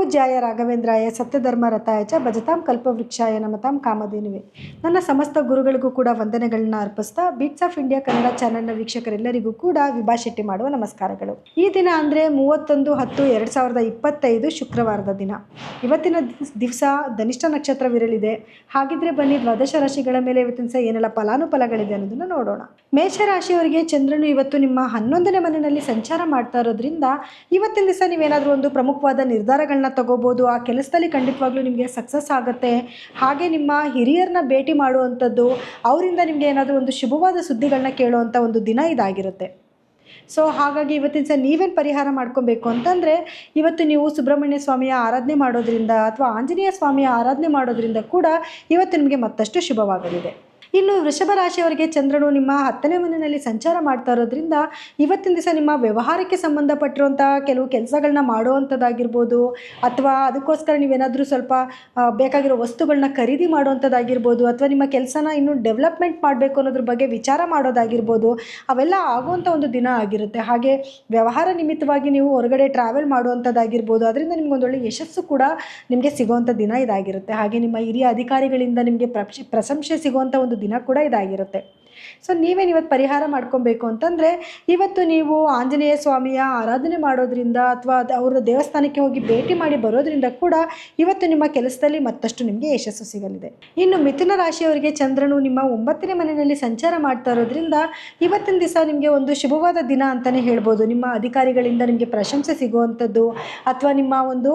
ಪೂಜ್ಯಾಯ ರಾಘವೇಂದ್ರಾಯ ಸತ್ಯಧರ್ಮ ರಥಾಯ ಚ ಭಜತಾಂ ಕಲ್ಪವೃಕ್ಷಾಯ ನಮತಾಂ ಕಾಮಧೇನುವೆ. ನನ್ನ ಸಮಸ್ತ ಗುರುಗಳಿಗೂ ಕೂಡ ವಂದನೆಗಳನ್ನ ಅರ್ಪಿಸ್ತಾ ಬೀಟ್ಸ್ ಆಫ್ ಇಂಡಿಯಾ ಕನ್ನಡ ಚಾನೆಲ್ನ ವೀಕ್ಷಕರೆಲ್ಲರಿಗೂ ಕೂಡ ವಿಭಾ ಶೆಟ್ಟಿ ಮಾಡುವ ನಮಸ್ಕಾರಗಳು. ಈ ದಿನ ಅಂದರೆ 31/10/2025 ಶುಕ್ರವಾರದ ದಿನ. ಇವತ್ತಿನ ದಿವಸ ಧನಿಷ್ಠ ನಕ್ಷತ್ರವಿರಲಿದೆ. ಹಾಗಿದ್ರೆ ಬನ್ನಿ ದ್ವಾದಶ ರಾಶಿಗಳ ಮೇಲೆ ಇವತ್ತಿನ ದಿವಸ ಏನೆಲ್ಲ ಫಲಾನುಫಲಗಳಿದೆ ಅನ್ನೋದನ್ನು ನೋಡೋಣ. ಮೇಷರಾಶಿಯವರಿಗೆ ಚಂದ್ರನು ಇವತ್ತು ನಿಮ್ಮ 11ನೇ ಮನೆಯಲ್ಲಿ ಸಂಚಾರ ಮಾಡ್ತಾ ಇರೋದ್ರಿಂದ ಇವತ್ತಿನ ದಿವಸ ನೀವೇನಾದರೂ ಒಂದು ಪ್ರಮುಖವಾದ ನಿರ್ಧಾರಗಳನ್ನ ತಗೋಬೋದು. ಆ ಕೆಲಸದಲ್ಲಿ ಖಂಡಿತವಾಗ್ಲೂ ನಿಮಗೆ ಸಕ್ಸಸ್ ಆಗುತ್ತೆ. ಹಾಗೆ ನಿಮ್ಮ ಹಿರಿಯರನ್ನ ಭೇಟಿ ಮಾಡುವಂಥದ್ದು, ಅವರಿಂದ ನಿಮಗೆ ಏನಾದರೂ ಒಂದು ಶುಭವಾದ ಸುದ್ದಿಗಳನ್ನ ಕೇಳುವಂಥ ಒಂದು ದಿನ ಇದಾಗಿರುತ್ತೆ. ಸೊ ಹಾಗಾಗಿ ಇವತ್ತಿನ ದಿವಸ ನೀವೇನು ಪರಿಹಾರ ಮಾಡ್ಕೊಬೇಕು ಅಂತಂದರೆ, ಇವತ್ತು ನೀವು ಸುಬ್ರಹ್ಮಣ್ಯ ಸ್ವಾಮಿಯ ಆರಾಧನೆ ಮಾಡೋದ್ರಿಂದ ಅಥವಾ ಆಂಜನೇಯ ಸ್ವಾಮಿಯ ಆರಾಧನೆ ಮಾಡೋದ್ರಿಂದ ಕೂಡ ಇವತ್ತು ನಿಮಗೆ ಮತ್ತಷ್ಟು ಶುಭವಾಗಲಿದೆ. ಇನ್ನು ವೃಷಭ ರಾಶಿಯವರಿಗೆ ಚಂದ್ರನು ನಿಮ್ಮ 10ನೇ ಮನೆಯಲ್ಲಿ ಸಂಚಾರ ಮಾಡ್ತಾ ಇರೋದ್ರಿಂದ ಇವತ್ತಿನ ದಿವಸ ನಿಮ್ಮ ವ್ಯವಹಾರಕ್ಕೆ ಸಂಬಂಧಪಟ್ಟಿರುವಂಥ ಕೆಲವು ಕೆಲಸಗಳನ್ನ ಮಾಡುವಂಥದ್ದಾಗಿರ್ಬೋದು, ಅಥವಾ ಅದಕ್ಕೋಸ್ಕರ ನೀವೇನಾದರೂ ಸ್ವಲ್ಪ ಬೇಕಾಗಿರೋ ವಸ್ತುಗಳನ್ನ ಖರೀದಿ ಮಾಡುವಂಥದ್ದಾಗಿರ್ಬೋದು, ಅಥವಾ ನಿಮ್ಮ ಕೆಲಸನ ಇನ್ನೂ ಡೆವಲಪ್ಮೆಂಟ್ ಮಾಡಬೇಕು ಅನ್ನೋದ್ರ ಬಗ್ಗೆ ವಿಚಾರ ಮಾಡೋದಾಗಿರ್ಬೋದು, ಅವೆಲ್ಲ ಆಗುವಂಥ ಒಂದು ದಿನ ಆಗಿರುತ್ತೆ. ಹಾಗೆ ವ್ಯವಹಾರ ನಿಮಿತ್ತವಾಗಿ ನೀವು ಹೊರಗಡೆ ಟ್ರಾವೆಲ್ ಮಾಡುವಂಥದ್ದಾಗಿರ್ಬೋದು, ಅದರಿಂದ ನಿಮಗೊಂದೊಳ್ಳೆ ಯಶಸ್ಸು ಕೂಡ ನಿಮಗೆ ಸಿಗುವಂಥ ದಿನ ಇದಾಗಿರುತ್ತೆ. ಹಾಗೆ ನಿಮ್ಮ ಹಿರಿಯ ಅಧಿಕಾರಿಗಳಿಂದ ನಿಮಗೆ ಪ್ರಶಂಸೆ ಸಿಗುವಂಥ ಒಂದು ದಿನ ಕೂಡ ಇದಾಗಿರುತ್ತೆ. ಸೊ ನೀವೇನು ಇವತ್ತು ಪರಿಹಾರ ಮಾಡ್ಕೊಬೇಕು ಅಂತಂದರೆ, ಇವತ್ತು ನೀವು ಆಂಜನೇಯ ಸ್ವಾಮಿಯ ಆರಾಧನೆ ಮಾಡೋದ್ರಿಂದ ಅಥವಾ ಅವರ ದೇವಸ್ಥಾನಕ್ಕೆ ಹೋಗಿ ಭೇಟಿ ಮಾಡಿ ಬರೋದ್ರಿಂದ ಕೂಡ ಇವತ್ತು ನಿಮ್ಮ ಕೆಲಸದಲ್ಲಿ ಮತ್ತಷ್ಟು ನಿಮಗೆ ಯಶಸ್ಸು ಸಿಗಲಿದೆ. ಇನ್ನು ಮಿಥುನ ರಾಶಿಯವರಿಗೆ ಚಂದ್ರನು ನಿಮ್ಮ 9ನೇ ಮನೆಯಲ್ಲಿ ಸಂಚಾರ ಮಾಡ್ತಾ ಇರೋದ್ರಿಂದ ಇವತ್ತಿನ ದಿವಸ ನಿಮಗೆ ಒಂದು ಶುಭವಾದ ದಿನ ಅಂತಲೇ ಹೇಳ್ಬೋದು. ನಿಮ್ಮ ಅಧಿಕಾರಿಗಳಿಂದ ನಿಮಗೆ ಪ್ರಶಂಸೆ ಸಿಗುವಂಥದ್ದು, ಅಥವಾ ನಿಮ್ಮ ಒಂದು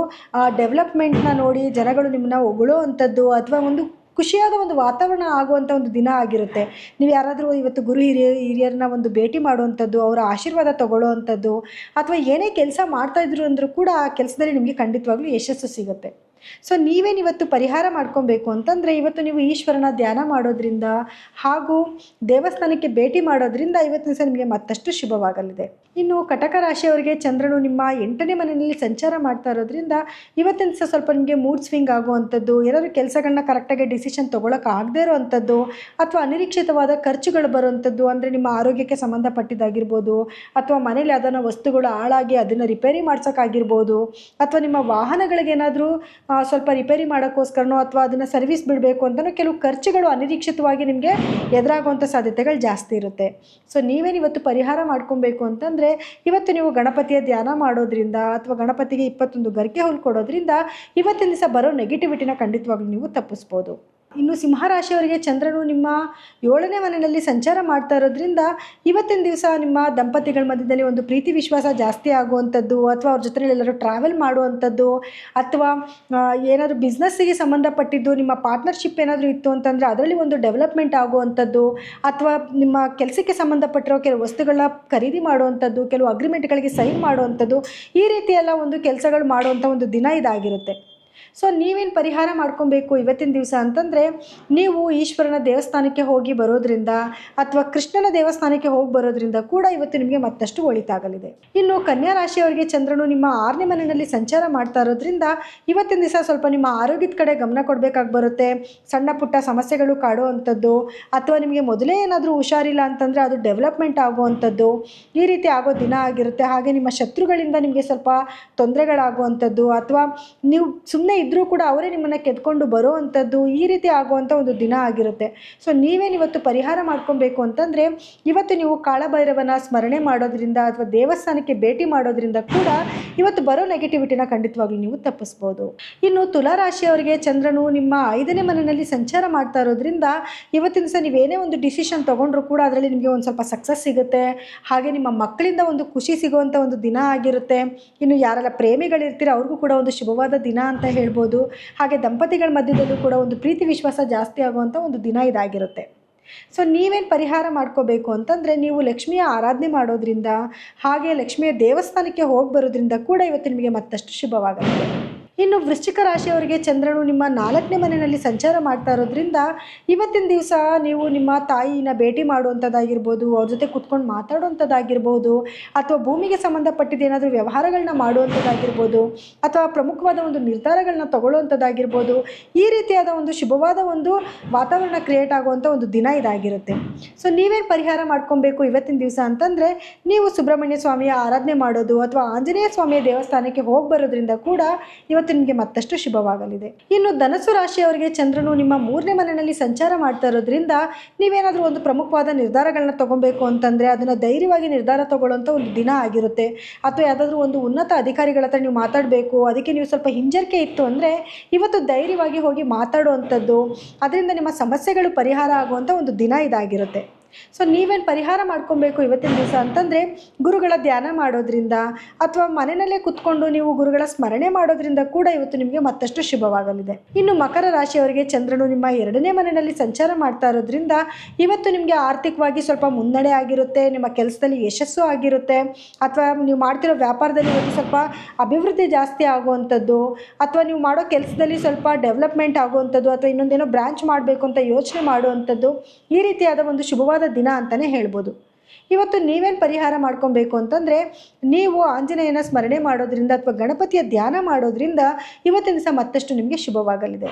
ಡೆವಲಪ್ಮೆಂಟ್ನ ನೋಡಿ ಜನಗಳು ನಿಮ್ಮನ್ನ ಹೊಗಳೋ ಅಂಥದ್ದು, ಅಥವಾ ಒಂದು ಖುಷಿಯಾದ ಒಂದು ವಾತಾವರಣ ಆಗುವಂಥ ಒಂದು ದಿನ ಆಗಿರುತ್ತೆ. ನೀವು ಯಾರಾದರೂ ಇವತ್ತು ಗುರು ಹಿರಿಯರನ್ನ ಒಂದು ಭೇಟಿ ಮಾಡುವಂಥದ್ದು, ಅವರ ಆಶೀರ್ವಾದ ತಗೊಳ್ಳೋ ಅಂಥದ್ದು, ಅಥವಾ ಏನೇ ಕೆಲಸ ಮಾಡ್ತಾಯಿದ್ರು ಅಂದರೂ ಕೂಡ ಆ ಕೆಲಸದಲ್ಲಿ ನಿಮಗೆ ಖಂಡಿತವಾಗ್ಲೂ ಯಶಸ್ಸು ಸಿಗುತ್ತೆ. ಸೊ ನೀವೇನಿವತ್ತು ಪರಿಹಾರ ಮಾಡ್ಕೊಬೇಕು ಅಂತಂದರೆ, ಇವತ್ತು ನೀವು ಈಶ್ವರನ ಧ್ಯಾನ ಮಾಡೋದ್ರಿಂದ ಹಾಗೂ ದೇವಸ್ಥಾನಕ್ಕೆ ಭೇಟಿ ಮಾಡೋದ್ರಿಂದ ಇವತ್ತಿನ ದಿವಸ ನಿಮಗೆ ಮತ್ತಷ್ಟು ಶುಭವಾಗಲಿದೆ. ಇನ್ನು ಕಟಕ ರಾಶಿಯವರಿಗೆ ಚಂದ್ರನು ನಿಮ್ಮ 8ನೇ ಮನೆಯಲ್ಲಿ ಸಂಚಾರ ಮಾಡ್ತಾ ಇರೋದ್ರಿಂದ ಇವತ್ತಿನ ದಿವಸ ಸ್ವಲ್ಪ ನಿಮಗೆ ಮೂಡ್ ಸ್ವಿಂಗ್ ಆಗುವಂಥದ್ದು, ಏನಾದರೂ ಕೆಲಸಗಳನ್ನ ಕರೆಕ್ಟಾಗಿ ಡಿಸಿಷನ್ ತೊಗೊಳಕ್ಕೆ ಆಗದೇ ಇರೋವಂಥದ್ದು, ಅಥವಾ ಅನಿರೀಕ್ಷಿತವಾದ ಖರ್ಚುಗಳು ಬರುವಂಥದ್ದು, ಅಂದರೆ ನಿಮ್ಮ ಆರೋಗ್ಯಕ್ಕೆ ಸಂಬಂಧಪಟ್ಟಿದ್ದಾಗಿರ್ಬೋದು, ಅಥವಾ ಮನೇಲಿ ಅದನ್ನು ವಸ್ತುಗಳು ಹಾಳಾಗಿ ಅದನ್ನು ರಿಪೇರಿ ಮಾಡ್ಸೋಕ್ಕಾಗಿರ್ಬೋದು, ಅಥವಾ ನಿಮ್ಮ ವಾಹನಗಳಿಗೆ ಏನಾದರೂ ಸ್ವಲ್ಪ ರಿಪೇರಿ ಮಾಡೋಕ್ಕೋಸ್ಕರನೋ ಅಥವಾ ಅದನ್ನು ಸರ್ವಿಸ್ ಬಿಡಬೇಕು ಅಂತಲೂ ಕೆಲವು ಖರ್ಚುಗಳು ಅನಿರೀಕ್ಷಿತವಾಗಿ ನಿಮಗೆ ಎದುರಾಗುವಂಥ ಸಾಧ್ಯತೆಗಳು ಜಾಸ್ತಿ ಇರುತ್ತೆ. ಸೊ ನೀವೇನಿವತ್ತು ಪರಿಹಾರ ಮಾಡ್ಕೊಬೇಕು ಅಂತಂದರೆ, ಇವತ್ತು ನೀವು ಗಣಪತಿಯ ಧ್ಯಾನ ಮಾಡೋದ್ರಿಂದ ಅಥವಾ ಗಣಪತಿಗೆ 21 ಗರಿಕೆ ಹುಲ್ಲು ಕೊಡೋದ್ರಿಂದ ಇವತ್ತಿನ ದಿವಸ ಬರೋ ನೆಗೆಟಿವಿಟಿನ ಖಂಡಿತವಾಗ್ಲೂ ನೀವು ತಪ್ಪಿಸ್ಬೋದು. ಇನ್ನು ಸಿಂಹರಾಶಿಯವರಿಗೆ ಚಂದ್ರನು ನಿಮ್ಮ 7ನೇ ಮನೆಯಲ್ಲಿ ಸಂಚಾರ ಮಾಡ್ತಾ ಇರೋದ್ರಿಂದ ಇವತ್ತಿನ ದಿವಸ ನಿಮ್ಮ ದಂಪತಿಗಳ ಮಧ್ಯದಲ್ಲಿ ಒಂದು ಪ್ರೀತಿ ವಿಶ್ವಾಸ ಜಾಸ್ತಿ ಆಗುವಂಥದ್ದು, ಅಥವಾ ಅವ್ರ ಜೊತೆ ಎಲ್ಲರೂ ಟ್ರಾವೆಲ್ ಮಾಡುವಂಥದ್ದು, ಅಥವಾ ಏನಾದರೂ ಬಿಸ್ನೆಸ್ಸಿಗೆ ಸಂಬಂಧಪಟ್ಟಿದ್ದು ನಿಮ್ಮ ಪಾರ್ಟ್ನರ್ಶಿಪ್ ಏನಾದರೂ ಇತ್ತು ಅಂತಂದರೆ ಅದರಲ್ಲಿ ಒಂದು ಡೆವಲಪ್ಮೆಂಟ್ ಆಗುವಂಥದ್ದು, ಅಥವಾ ನಿಮ್ಮ ಕೆಲಸಕ್ಕೆ ಸಂಬಂಧಪಟ್ಟಿರೋ ಕೆಲವು ವಸ್ತುಗಳನ್ನ ಖರೀದಿ ಮಾಡುವಂಥದ್ದು, ಕೆಲವು ಅಗ್ರಿಮೆಂಟ್ಗಳಿಗೆ ಸೈನ್ ಮಾಡುವಂಥದ್ದು, ಈ ರೀತಿಯೆಲ್ಲ ಒಂದು ಕೆಲಸಗಳು ಮಾಡುವಂಥ ಒಂದು ದಿನ ಇದಾಗಿರುತ್ತೆ. ಸೊ ನೀವೇನು ಪರಿಹಾರ ಮಾಡ್ಕೊಬೇಕು ಇವತ್ತಿನ ದಿವಸ ಅಂತಂದರೆ, ನೀವು ಈಶ್ವರನ ದೇವಸ್ಥಾನಕ್ಕೆ ಹೋಗಿ ಬರೋದ್ರಿಂದ ಅಥವಾ ಕೃಷ್ಣನ ದೇವಸ್ಥಾನಕ್ಕೆ ಹೋಗಿ ಬರೋದ್ರಿಂದ ಕೂಡ ಇವತ್ತು ನಿಮಗೆ ಮತ್ತಷ್ಟು ಒಳಿತಾಗಲಿದೆ. ಇನ್ನು ಕನ್ಯಾ ರಾಶಿಯವರಿಗೆ ಚಂದ್ರನು ನಿಮ್ಮ 6ನೇ ಮನೆಯಲ್ಲಿ ಸಂಚಾರ ಮಾಡ್ತಾ ಇರೋದ್ರಿಂದ ಇವತ್ತಿನ ದಿವಸ ಸ್ವಲ್ಪ ನಿಮ್ಮ ಆರೋಗ್ಯದ ಕಡೆ ಗಮನ ಕೊಡಬೇಕಾಗಿ ಬರುತ್ತೆ. ಸಣ್ಣ ಪುಟ್ಟ ಸಮಸ್ಯೆಗಳು ಕಾಡುವಂಥದ್ದು, ಅಥವಾ ನಿಮಗೆ ಮೊದಲೇ ಏನಾದರೂ ಹುಷಾರಿಲ್ಲ ಅಂತಂದರೆ ಅದು ಡೆವಲಪ್ಮೆಂಟ್ ಆಗುವಂಥದ್ದು, ಈ ರೀತಿ ಆಗೋ ದಿನ ಆಗಿರುತ್ತೆ. ಹಾಗೆ ನಿಮ್ಮ ಶತ್ರುಗಳಿಂದ ನಿಮಗೆ ಸ್ವಲ್ಪ ತೊಂದರೆಗಳಾಗುವಂಥದ್ದು, ಅಥವಾ ನೀವು ಸುಮ್ಮನೆ ಇದ್ದರೂ ಕೂಡ ಅವರೇ ನಿಮ್ಮನ್ನು ಕೆದ್ಕೊಂಡು ಬರೋ ಅಂಥದ್ದು, ಈ ರೀತಿ ಆಗುವಂಥ ಒಂದು ದಿನ ಆಗಿರುತ್ತೆ. ಸೊ ನೀವೇನಿವತ್ತು ಪರಿಹಾರ ಮಾಡ್ಕೊಬೇಕು ಅಂತಂದರೆ, ಇವತ್ತು ನೀವು ಕಾಳಭೈರವನ ಸ್ಮರಣೆ ಮಾಡೋದ್ರಿಂದ ಅಥವಾ ದೇವಸ್ಥಾನಕ್ಕೆ ಭೇಟಿ ಮಾಡೋದ್ರಿಂದ ಕೂಡ ಇವತ್ತು ಬರೋ ನೆಗೆಟಿವಿಟಿನ ಖಂಡಿತವಾಗ್ಲೂ ನೀವು ತಪ್ಪಿಸ್ಬೋದು. ಇನ್ನು ತುಲಾರಾಶಿಯವರಿಗೆ ಚಂದ್ರನು ನಿಮ್ಮ 5ನೇ ಮನೆಯಲ್ಲಿ ಸಂಚಾರ ಮಾಡ್ತಾ ಇರೋದ್ರಿಂದ ಇವತ್ತಿನ ದಿವಸ ನೀವೇನೇ ಒಂದು ಡಿಸಿಷನ್ ತೊಗೊಂಡ್ರೂ ಕೂಡ ಅದರಲ್ಲಿ ನಿಮಗೆ ಒಂದು ಸ್ವಲ್ಪ ಸಕ್ಸಸ್ ಸಿಗುತ್ತೆ. ಹಾಗೆ ನಿಮ್ಮ ಮಕ್ಕಳಿಂದ ಒಂದು ಖುಷಿ ಸಿಗುವಂಥ ಒಂದು ದಿನ ಆಗಿರುತ್ತೆ. ಇನ್ನು ಯಾರೆಲ್ಲ ಪ್ರೇಮಿಗಳಿರ್ತೀರ ಅವ್ರಿಗೂ ಕೂಡ ಒಂದು ಶುಭವಾದ ದಿನ ಅಂತ ಹೇಳ್ಬೋದು. ಹಾಗೆ ದಂಪತಿಗಳ ಮಧ್ಯದಲ್ಲೂ ಕೂಡ ಒಂದು ಪ್ರೀತಿ ವಿಶ್ವಾಸ ಜಾಸ್ತಿ ಆಗುವಂಥ ಒಂದು ದಿನ ಇದಾಗಿರುತ್ತೆ. ಸೊ ನೀವೇನು ಪರಿಹಾರ ಮಾಡ್ಕೋಬೇಕು ಅಂತಂದರೆ, ನೀವು ಲಕ್ಷ್ಮಿಯ ಆರಾಧನೆ ಮಾಡೋದ್ರಿಂದ ಹಾಗೆ ಲಕ್ಷ್ಮಿಯ ದೇವಸ್ಥಾನಕ್ಕೆ ಹೋಗಿ ಬರೋದ್ರಿಂದ ಕೂಡ ಇವತ್ತು ನಿಮಗೆ ಮತ್ತಷ್ಟು ಶುಭವಾಗುತ್ತೆ. ಇನ್ನು ವೃಶ್ಚಿಕ ರಾಶಿಯವರಿಗೆ ಚಂದ್ರನು ನಿಮ್ಮ 4ನೇ ಮನೆಯಲ್ಲಿ ಸಂಚಾರ ಮಾಡ್ತಾ ಇರೋದ್ರಿಂದ ಇವತ್ತಿನ ದಿವಸ ನೀವು ನಿಮ್ಮ ತಾಯಿನ ಭೇಟಿ ಮಾಡುವಂಥದ್ದಾಗಿರ್ಬೋದು, ಅವ್ರ ಜೊತೆ ಕೂತ್ಕೊಂಡು ಮಾತಾಡುವಂಥದ್ದಾಗಿರ್ಬೋದು, ಅಥವಾ ಭೂಮಿಗೆ ಸಂಬಂಧಪಟ್ಟಿದ್ದು ಏನಾದರೂ ವ್ಯವಹಾರಗಳನ್ನ ಮಾಡುವಂಥದ್ದಾಗಿರ್ಬೋದು, ಅಥವಾ ಪ್ರಮುಖವಾದ ಒಂದು ನಿರ್ಧಾರಗಳನ್ನ ತಗೊಳ್ಳುವಂಥದ್ದಾಗಿರ್ಬೋದು, ಈ ರೀತಿಯಾದ ಒಂದು ಶುಭವಾದ ಒಂದು ವಾತಾವರಣ ಕ್ರಿಯೇಟ್ ಆಗುವಂಥ ಒಂದು ದಿನ ಇದಾಗಿರುತ್ತೆ. ಸೊ ನೀವೇನು ಪರಿಹಾರ ಮಾಡ್ಕೊಬೇಕು ಇವತ್ತಿನ ದಿವಸ ಅಂತಂದರೆ, ನೀವು ಸುಬ್ರಹ್ಮಣ್ಯ ಸ್ವಾಮಿಯ ಆರಾಧನೆ ಮಾಡೋದು ಅಥವಾ ಆಂಜನೇಯ ಸ್ವಾಮಿಯ ದೇವಸ್ಥಾನಕ್ಕೆ ಹೋಗಿ ಬರೋದ್ರಿಂದ ಕೂಡ ಇವತ್ತು ಇವತ್ತು ನಿಮಗೆ ಮತ್ತಷ್ಟು ಶುಭವಾಗಲಿದೆ. ಇನ್ನು ಧನಸ್ಸು ರಾಶಿಯವರಿಗೆ ಚಂದ್ರನು ನಿಮ್ಮ 3ನೇ ಮನೆಯಲ್ಲಿ ಸಂಚಾರ ಮಾಡ್ತಾ ಇರೋದ್ರಿಂದ ನೀವೇನಾದರೂ ಒಂದು ಪ್ರಮುಖವಾದ ನಿರ್ಧಾರಗಳನ್ನ ತಗೊಬೇಕು ಅಂತಂದರೆ ಅದನ್ನು ಧೈರ್ಯವಾಗಿ ನಿರ್ಧಾರ ತಗೊಳ್ಳುವಂಥ ಒಂದು ದಿನ ಆಗಿರುತ್ತೆ. ಅಥವಾ ಯಾವುದಾದ್ರೂ ಒಂದು ಉನ್ನತ ಅಧಿಕಾರಿಗಳ ಹತ್ರ ನೀವು ಮಾತಾಡಬೇಕು, ಅದಕ್ಕೆ ನೀವು ಸ್ವಲ್ಪ ಹಿಂಜರಿಕೆ ಇತ್ತು ಅಂದರೆ ಇವತ್ತು ಧೈರ್ಯವಾಗಿ ಹೋಗಿ ಮಾತಾಡುವಂಥದ್ದು, ಅದರಿಂದ ನಿಮ್ಮ ಸಮಸ್ಯೆಗಳು ಪರಿಹಾರ ಆಗುವಂಥ ಒಂದು ದಿನ ಇದಾಗಿರುತ್ತೆ. ಸೊ ನೀವೇನು ಪರಿಹಾರ ಮಾಡ್ಕೊಬೇಕು ಇವತ್ತಿನ ದಿವಸ ಅಂತಂದರೆ ಗುರುಗಳ ಧ್ಯಾನ ಮಾಡೋದ್ರಿಂದ ಅಥವಾ ಮನೆಯಲ್ಲೇ ಕುತ್ಕೊಂಡು ನೀವು ಗುರುಗಳ ಸ್ಮರಣೆ ಮಾಡೋದ್ರಿಂದ ಕೂಡ ಇವತ್ತು ನಿಮಗೆ ಮತ್ತಷ್ಟು ಶುಭವಾಗಲಿದೆ. ಇನ್ನು ಮಕರ ರಾಶಿಯವರಿಗೆ ಚಂದ್ರನು ನಿಮ್ಮ 2ನೇ ಮನೆಯಲ್ಲಿ ಸಂಚಾರ ಮಾಡ್ತಾ ಇರೋದ್ರಿಂದ ಇವತ್ತು ನಿಮಗೆ ಆರ್ಥಿಕವಾಗಿ ಸ್ವಲ್ಪ ಮುನ್ನಡೆ ಆಗಿರುತ್ತೆ, ನಿಮ್ಮ ಕೆಲಸದಲ್ಲಿ ಯಶಸ್ಸು ಆಗಿರುತ್ತೆ, ಅಥವಾ ನೀವು ಮಾಡ್ತಿರೋ ವ್ಯಾಪಾರದಲ್ಲಿ ಇವತ್ತು ಸ್ವಲ್ಪ ಅಭಿವೃದ್ಧಿ ಜಾಸ್ತಿ ಆಗುವಂಥದ್ದು, ಅಥವಾ ನೀವು ಮಾಡೋ ಕೆಲಸದಲ್ಲಿ ಸ್ವಲ್ಪ ಡೆವಲಪ್ಮೆಂಟ್ ಆಗುವಂಥದ್ದು, ಅಥವಾ ಇನ್ನೊಂದೇನೋ ಬ್ರಾಂಚ್ ಮಾಡಬೇಕು ಅಂತ ಯೋಚನೆ ಮಾಡುವಂಥದ್ದು, ಈ ರೀತಿಯಾದ ಒಂದು ಶುಭವಾದ ದಿನ ಅಂತಲೇ ಹೇಳ್ಬೋದು. ಇವತ್ತು ನೀವೇನು ಪರಿಹಾರ ಮಾಡ್ಕೊಬೇಕು ಅಂತಂದರೆ ನೀವು ಆಂಜನೇಯನ ಸ್ಮರಣೆ ಮಾಡೋದ್ರಿಂದ ಅಥವಾ ಗಣಪತಿಯ ಧ್ಯಾನ ಮಾಡೋದ್ರಿಂದ ಇವತ್ತಿನ ದಿವಸ ಮತ್ತಷ್ಟು ನಿಮಗೆ ಶುಭವಾಗಲಿದೆ.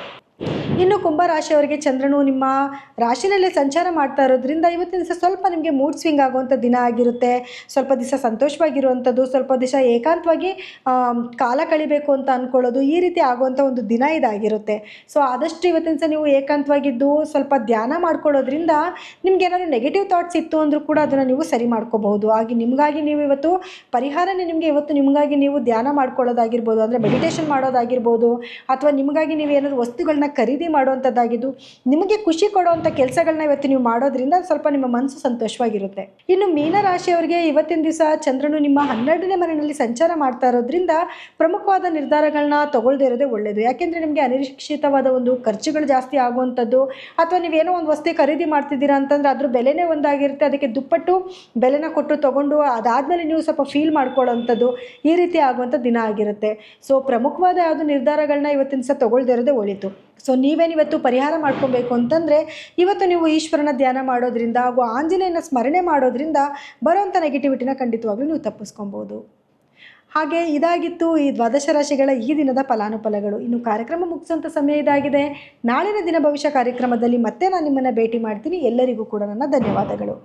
ಇನ್ನು ಕುಂಭರಾಶಿಯವರಿಗೆ ಚಂದ್ರನು ನಿಮ್ಮ ರಾಶಿನಲ್ಲೇ ಸಂಚಾರ ಮಾಡ್ತಾ ಇರೋದ್ರಿಂದ ಇವತ್ತಿನ ದಿವಸ ಸ್ವಲ್ಪ ನಿಮಗೆ ಮೂಡ್ ಸ್ವಿಂಗ್ ಆಗುವಂಥ ದಿನ ಆಗಿರುತ್ತೆ. ಸ್ವಲ್ಪ ದಿವಸ ಸಂತೋಷವಾಗಿರುವಂಥದ್ದು, ಸ್ವಲ್ಪ ದಿವಸ ಏಕಾಂತವಾಗಿ ಕಾಲ ಕಳಿಬೇಕು ಅಂತ ಅಂದ್ಕೊಳ್ಳೋದು, ಈ ರೀತಿ ಆಗುವಂಥ ಒಂದು ದಿನ ಇದಾಗಿರುತ್ತೆ. ಸೊ ಆದಷ್ಟು ಇವತ್ತಿನ ದಿವಸ ನೀವು ಏಕಾಂತವಾಗಿದ್ದು ಸ್ವಲ್ಪ ಧ್ಯಾನ ಮಾಡ್ಕೊಳ್ಳೋದ್ರಿಂದ ನಿಮ್ಗೆ ಏನಾದರೂ ನೆಗೆಟಿವ್ ಥಾಟ್ಸ್ ಇತ್ತು ಅಂದರೂ ಕೂಡ ಅದನ್ನು ನೀವು ಸರಿ ಮಾಡ್ಕೋಬಹುದು. ಹಾಗೆ ನಿಮಗಾಗಿ ನೀವು ಇವತ್ತು ಪರಿಹಾರನೇ ನಿಮಗೆ ಇವತ್ತು ನಿಮಗಾಗಿ ನೀವು ಧ್ಯಾನ ಮಾಡ್ಕೊಳ್ಳೋದಾಗಿರ್ಬೋದು, ಅಂದರೆ ಮೆಡಿಟೇಷನ್ ಮಾಡೋದಾಗಿರ್ಬೋದು, ಅಥವಾ ನಿಮಗಾಗಿ ನೀವು ಏನಾದರೂ ವಸ್ತುಗಳನ್ನ ಖರೀದಿ ಮಾಡುವಂಥದ್ದಾಗಿದ್ದು ನಿಮಗೆ ಖುಷಿ ಕೊಡುವಂಥ ಕೆಲಸಗಳನ್ನ ಇವತ್ತು ನೀವು ಮಾಡೋದ್ರಿಂದ ಸ್ವಲ್ಪ ನಿಮ್ಮ ಮನಸ್ಸು ಸಂತೋಷವಾಗಿರುತ್ತೆ. ಇನ್ನು ಮೀನರಾಶಿಯವರಿಗೆ ಇವತ್ತಿನ ದಿವಸ ಚಂದ್ರನು ನಿಮ್ಮ 12ನೇ ಮನೆಯಲ್ಲಿ ಸಂಚಾರ ಮಾಡ್ತಾ ಇರೋದ್ರಿಂದ ಪ್ರಮುಖವಾದ ನಿರ್ಧಾರಗಳನ್ನ ತಗೊಳ್ಳದೇ ಇರೋದೇ ಒಳ್ಳೆಯದು. ಯಾಕೆಂದರೆ ನಿಮಗೆ ಅನಿರೀಕ್ಷಿತವಾದ ಒಂದು ಖರ್ಚುಗಳು ಜಾಸ್ತಿ ಆಗುವಂಥದ್ದು, ಅಥವಾ ನೀವೇನೋ ಒಂದು ವಸ್ತು ಖರೀದಿ ಮಾಡ್ತಿದ್ದೀರಾ ಅಂತಂದರೆ ಅದ್ರ ಬೆಲೆನೇ ಒಂದಾಗಿರುತ್ತೆ, ಅದಕ್ಕೆ ದುಪ್ಪಟ್ಟು ಬೆಲೆನ ಕೊಟ್ಟು ತೊಗೊಂಡು ಅದಾದಮೇಲೆ ನೀವು ಸ್ವಲ್ಪ ಫೀಲ್ ಮಾಡ್ಕೊಳ್ಳೋವಂಥದ್ದು, ಈ ರೀತಿ ಆಗುವಂಥ ದಿನ ಆಗಿರುತ್ತೆ. ಸೊ ಪ್ರಮುಖವಾದ ಯಾವುದು ನಿರ್ಧಾರಗಳನ್ನ ಇವತ್ತಿನ ದಿವಸ ತಗೊಳ್ಳದೇ ಇರೋದೇ ಒಳಿತು. ಸೊ ನೀವೇನಿವತ್ತು ಪರಿಹಾರ ಮಾಡ್ಕೊಬೇಕು ಅಂತಂದರೆ ಇವತ್ತು ನೀವು ಈಶ್ವರನ ಧ್ಯಾನ ಮಾಡೋದ್ರಿಂದ ಹಾಗೂ ಆಂಜನೇಯನ ಸ್ಮರಣೆ ಮಾಡೋದ್ರಿಂದ ಬರೋವಂಥ ನೆಗೆಟಿವಿಟಿನ ಖಂಡಿತವಾಗ್ಲೂ ನೀವು ತಪ್ಪಿಸ್ಕೊಬೋದು. ಹಾಗೆ ಇದಾಗಿತ್ತು ಈ ದ್ವಾದಶ ರಾಶಿಗಳ ಈ ದಿನದ ಫಲಾನುಫಲಗಳು. ಇನ್ನು ಕಾರ್ಯಕ್ರಮ ಮುಗಿಸೋಂಥ ಸಮಯ ಇದಾಗಿದೆ. ನಾಳಿನ ದಿನ ಭವಿಷ್ಯ ಕಾರ್ಯಕ್ರಮದಲ್ಲಿ ಮತ್ತೆ ನಾನು ನಿಮ್ಮನ್ನು ಭೇಟಿ ಮಾಡ್ತೀನಿ. ಎಲ್ಲರಿಗೂ ಕೂಡ ನನ್ನ ಧನ್ಯವಾದಗಳು.